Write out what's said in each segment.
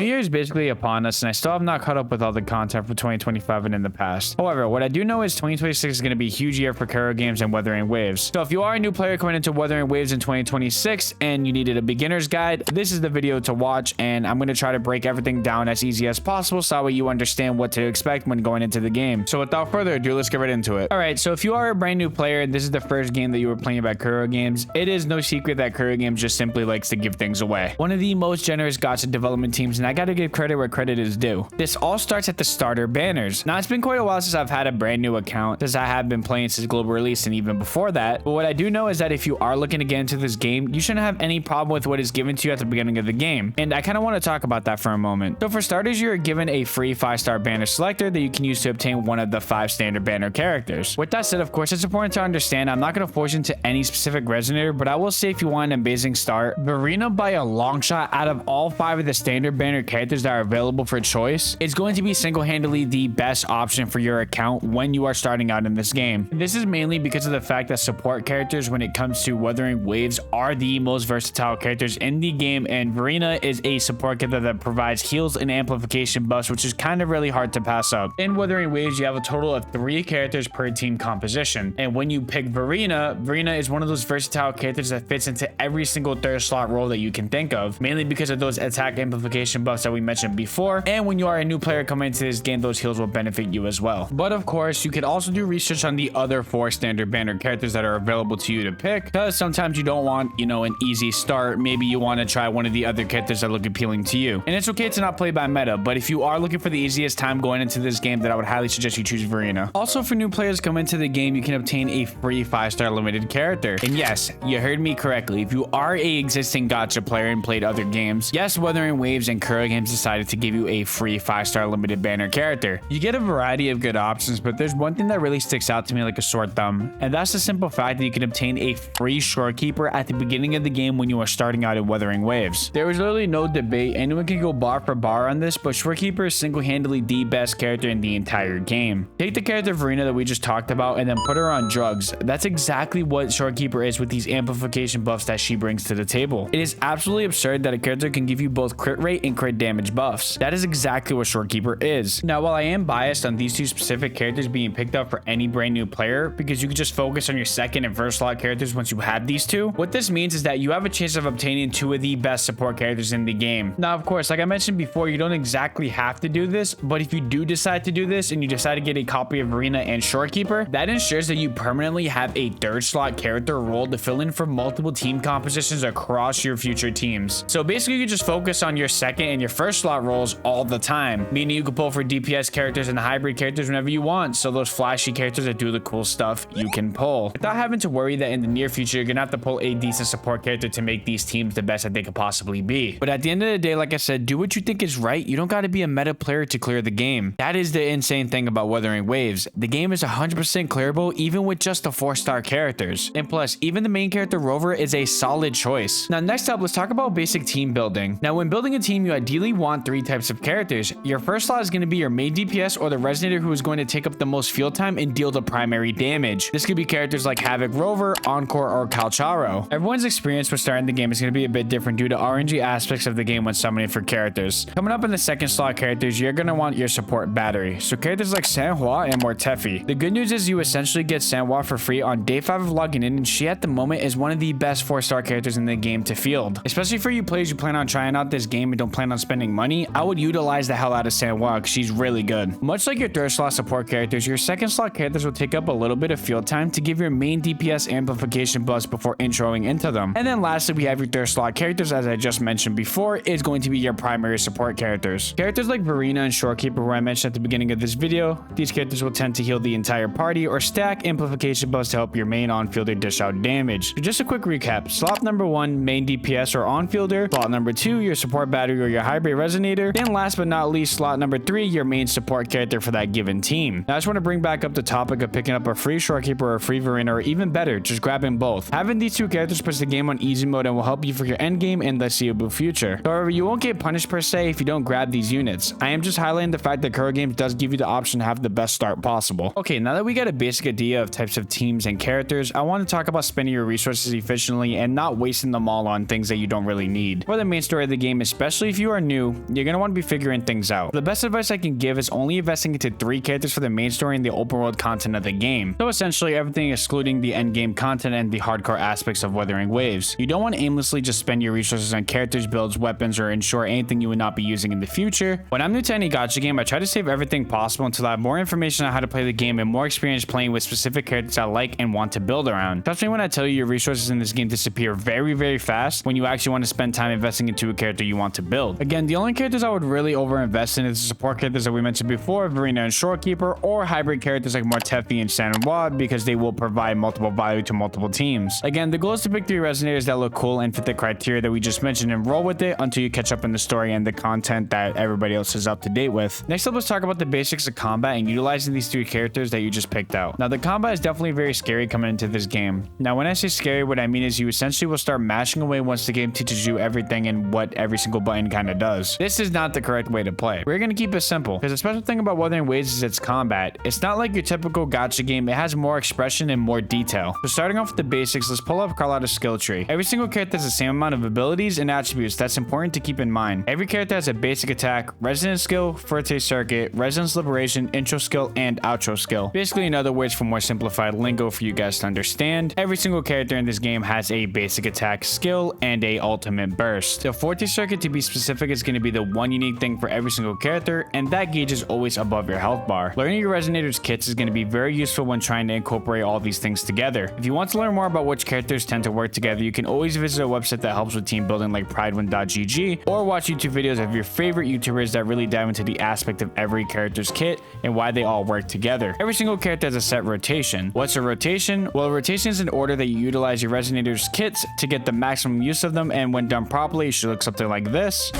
New Year is basically upon us, and I still have not caught up with all the content for 2025 and in the past. However, what I do know is 2026 is going to be a huge year for Kuro games and Wuthering Waves. So if you are a new player coming into Wuthering Waves in 2026 and you needed a beginner's guide, this is the video to watch, and I'm going to try to break everything down as easy as possible so that way you understand what to expect when going into the game. So without further ado, let's get right into it. Alright, so if you are a brand new player and this is the first game that you were playing by Kuro Games, it is no secret that Kuro Games just simply likes to give things away. One of the most generous gacha development teams, and I gotta give credit where credit is due. This all starts at the starter banners. Now, it's been quite a while since I've had a brand new account, since I have been playing since global release and even before that. But what I do know is that if you are looking to get into this game, you shouldn't have any problem with what is given to you at the beginning of the game. And I kind of want to talk about that for a moment. So for starters, you're given a free 5-star banner selector that you can use to obtain one of the 5 standard banner characters. With that said, of course, it's important to understand I'm not going to force you into any specific resonator, but I will say if you want an amazing start, Verena by a long shot out of all 5 of the standard banner characters that are available for choice is going to be single-handedly the best option for your account when you are starting out in this game. This is mainly because of the fact that support characters when it comes to Wuthering Waves are the most versatile characters in the game, and Verena is a support character that provides heals and amplification buffs, which is kind of really hard to pass up. In Wuthering Waves, you have a total of 3 characters per team composition, and when you pick Verena is one of those versatile characters that fits into every single third slot role that you can think of, mainly because of those attack amplification buffs that we mentioned before. And when you are a new player coming into this game, those heals will benefit you as well. But of course, you could also do research on the other 4 standard banner characters that are available to you to pick, because sometimes you don't want, an easy start. Maybe you want to try one of the other characters that look appealing to you. And it's okay to not play by meta, but if you are looking for the easiest time going into this game, then I would highly suggest you choose Verena. Also, for new players coming into the game, you can obtain a free 5-star limited character. And yes, you heard me correctly. If you are a existing gacha player and played other games, yes, Wuthering Waves and Kuro Games decided to give you a free 5-star limited banner character. You get a variety of good options, but there's one thing that really sticks out to me like a sore thumb, and that's the simple fact that you can obtain a free shorekeeper at the beginning of the game when you are starting out in Wuthering Waves. There was literally no debate. Anyone can go bar for bar on this, but shorekeeper is single-handedly the best character in the entire game. Take the character Verena that we just talked about and then put her on drugs. That's exactly what shorekeeper is with these amplification buffs that she brings to the table. It is absolutely absurd that a character can give you both crit rate and crit damage buffs. That is exactly what shorekeeper is. Now, while I am biased on these 2 specific characters being picked up for any brand new player, because you can just focus on your second and first slot characters once you have these 2, what this means is that you have a chance of obtaining 2 of the best support characters in the game. Now, of course, like I mentioned before, you don't exactly have to do this, but if you do decide to do this and you decide to get a copy of Verena and shorekeeper, that ensures that you permanently have a 3rd slot character role to fill in for multiple team compositions across your future teams. So basically, you just focus on your second and your first slot roles all the time, meaning you can pull for DPS characters and hybrid characters whenever you want, so those flashy characters that do the cool stuff you can pull without having to worry that in the near future you're gonna have to pull a decent support character to make these teams the best that they could possibly be. But at the end of the day, like I said, do what you think is right. You don't got to be a meta player to clear the game. That is the insane thing about Wuthering Waves. The game is 100% clearable even with just the 4-star characters, and plus even the main character Rover is a solid choice. Now, next up, let's talk about basic team building. Now, when building a team, you ideally want 3 types of characters. Your first slot is going to be your main DPS or the resonator who is going to take up the most field time and deal the primary damage. This could be characters like Havoc Rover, Encore, or Calcharo. Everyone's experience with starting the game is going to be a bit different due to RNG aspects of the game when summoning for characters. Coming up in the second slot characters, you're going to want your support battery. So characters like Sanhua and Mortefi. The good news is you essentially get Sanhua for free on day 5 of logging in, and she at the moment is one of the best 4-star characters in the game to field. Especially for you players who plan on trying out this game and don't plan on spending money, I would utilize the hell out of Sanhua because she's really good. Much like your 3rd slot support characters, your 2nd slot characters will take up a little bit of field time to give your main DPS amplification buffs before introing into them. And then lastly, we have your 3rd slot characters, as I just mentioned before, is going to be your primary support characters. Characters like Verena and Shorekeeper, who I mentioned at the beginning of this video, these characters will tend to heal the entire party or stack amplification buffs to help your main on-fielder dish out damage. So just a quick recap: slot number 1, main DPS or on-fielder; slot number 2, your support battery or your hybrid resonator; and last but not least, slot number 3, your main support character for that given team. Now, I just want to bring back up the topic of picking up a free Shorekeeper or a free Verena, or even better, just grabbing both. Having these 2 characters puts the game on easy mode and will help you for your end game and the seeable future. However, you won't get punished per se if you don't grab these units. I am just highlighting the fact that Kuro Games does give you the option to have the best start possible. Okay, now that we got a basic idea of types of teams and characters, I want to talk about spending your resources efficiently and not wasting them all on things that you don't really need. For the main story of the game, especially if you are new, you're going to want to be figuring things out. The best advice I can give is only investing into 3 characters for the main story and the open world content of the game. So essentially everything excluding the end game content and the hardcore aspects of Wuthering Waves. You don't want to aimlessly just spend your resources on characters, builds, weapons, or ensure anything you would not be using in the future. When I'm new to any gacha game, I try to save everything possible until I have more information on how to play the game and more experience playing with specific characters I like and want to build around. Trust me when I tell you your resources in this game disappear very fast when you actually want to spend time investing into a character you want to build. Again, the only characters I would really over-invest in is the support characters that we mentioned before, Verena and Shorekeeper, or hybrid characters like Mortefi and Sanwa, because they will provide multiple value to multiple teams. Again, the goal is to pick 3 resonators that look cool and fit the criteria that we just mentioned and roll with it until you catch up in the story and the content that everybody else is up to date with. Next up, let's talk about the basics of combat and utilizing these 3 characters that you just picked out. Now, the combat is definitely very scary coming into this game. Now, when I say scary, what I mean is you essentially will start mashing away once the game teaches you everything and what every single button kind of does. This is not the correct way to play. We're going to keep it simple, because the special thing about Wuthering Waves is its combat. It's not like your typical gacha game. It has more expression and more detail. So starting off with the basics, let's pull up Carlotta's skill tree. Every single character has the same amount of abilities and attributes. That's important to keep in mind. Every character has a basic attack, resonance skill, forte circuit, resonance liberation, intro skill, and outro skill. Basically, in other words, for more simplified lingo for you guys to understand, every single character in this game has a basic attack skill and a ultimate burst. The forte circuit, to be specific, is going to be the one unique thing for every single character, and that gauge is always above your health bar. Learning your resonators kits is going to be very useful when trying to incorporate all these things together. If you want to learn more about which characters tend to work together, you can always visit a website that helps with team building like pridewin.gg, or watch YouTube videos of your favorite YouTubers that really dive into the aspect of every character's kit and why they all work together. Every single character has a set rotation. What's a rotation? Well, a rotation is an order that you utilize your resonators kits to get the maximum use of them, and when done properly, it should look something like this.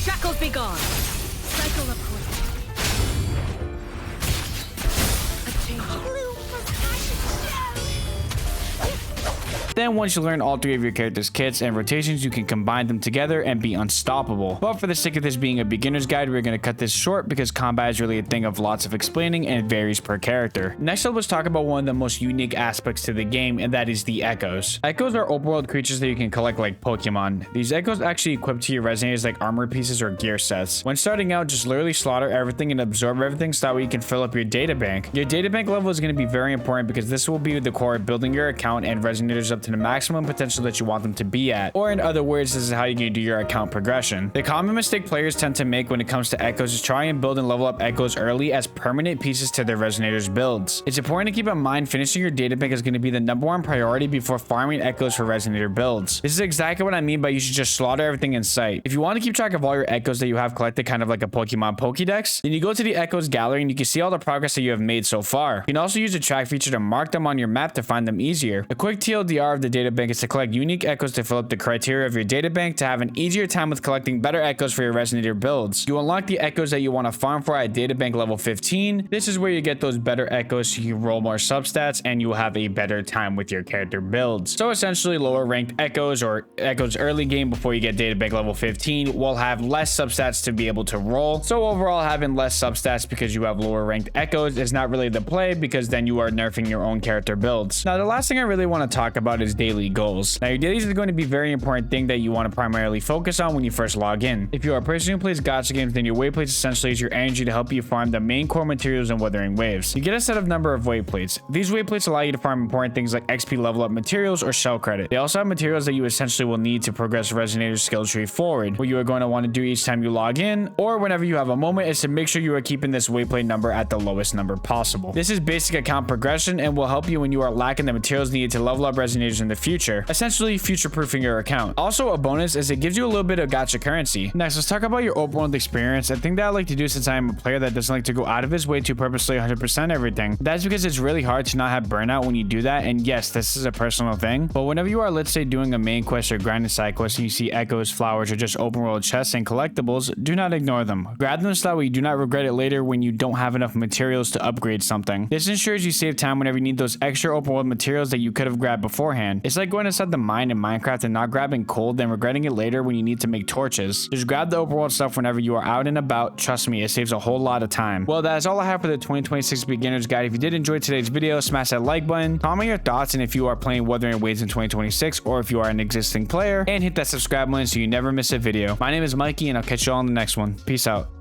Shackles be gone. Cycle upward. A change. Then once you learn all 3 of your characters' kits and rotations, you can combine them together and be unstoppable. But for the sake of this being a beginner's guide, we're going to cut this short because combat is really a thing of lots of explaining and it varies per character. Next up, let's talk about one of the most unique aspects to the game, and that is the echoes. Echoes are open world creatures that you can collect like Pokemon. These echoes actually equip to your resonators like armor pieces or gear sets. When starting out, just literally slaughter everything and absorb everything so that way you can fill up your data bank. Your data bank level is going to be very important because this will be the core of building your account and resonators up to the maximum potential that you want them to be at. Or in other words, this is how you can do your account progression. The common mistake players tend to make when it comes to echoes is try and build and level up echoes early as permanent pieces to their resonators builds. It's important to keep in mind finishing your data bank is going to be the #1 priority before farming echoes for resonator builds. This is exactly what I mean by you should just slaughter everything in sight. If you want to keep track of all your echoes that you have collected, kind of like a Pokemon Pokédex, then you go to the echoes gallery and you can see all the progress that you have made so far. You can also use the track feature to mark them on your map to find them easier. A quick TLDR of the data bank is to collect unique echoes to fill up the criteria of your data bank to have an easier time with collecting better echoes for your resonator builds. You unlock the echoes that you want to farm for at data bank level 15. This is where you get those better echoes so you can roll more substats and you will have a better time with your character builds. So essentially lower ranked echoes or echoes early game before you get data bank level 15 will have less substats to be able to roll. So overall having less substats because you have lower ranked echoes is not really the play because then you are nerfing your own character builds. Now the last thing I really want to talk about is daily goals. Now your dailies is going to be a very important thing that you want to primarily focus on when you first log in. If you are a person who plays gacha games, then your wayplates essentially is your energy to help you farm the main core materials in Wuthering Waves. You get a set of number of wayplates. These wayplates allow you to farm important things like XP level up materials or shell credit. They also have materials that you essentially will need to progress Resonator's skill tree forward. What you are going to want to do each time you log in or whenever you have a moment is to make sure you are keeping this wayplate number at the lowest number possible. This is basic account progression and will help you when you are lacking the materials needed to level up Resonators in the future, essentially future-proofing your account. Also, a bonus is it gives you a little bit of gacha currency. Next, let's talk about your open world experience. I think that I like to do since I am a player that doesn't like to go out of his way to purposely 100% everything. That's because it's really hard to not have burnout when you do that, and yes, this is a personal thing, but whenever you are, let's say, doing a main quest or grinding side quest and you see echoes, flowers, or just open world chests and collectibles, do not ignore them. Grab them so that way you do not regret it later when you don't have enough materials to upgrade something. This ensures you save time whenever you need those extra open world materials that you could have grabbed beforehand. beforehand. It's like going inside the mine in Minecraft and not grabbing coal, then regretting it later when you need to make torches. Just grab the overworld stuff whenever you are out and about. Trust me, it saves a whole lot of time. Well, that is all I have for the 2026 beginner's guide. If you did enjoy today's video, smash that like button, comment your thoughts, and if you are playing Wuthering Waves in 2026, or if you are an existing player, and hit that subscribe button so you never miss a video. My name is Mikey, and I'll catch you all in the next one. Peace out.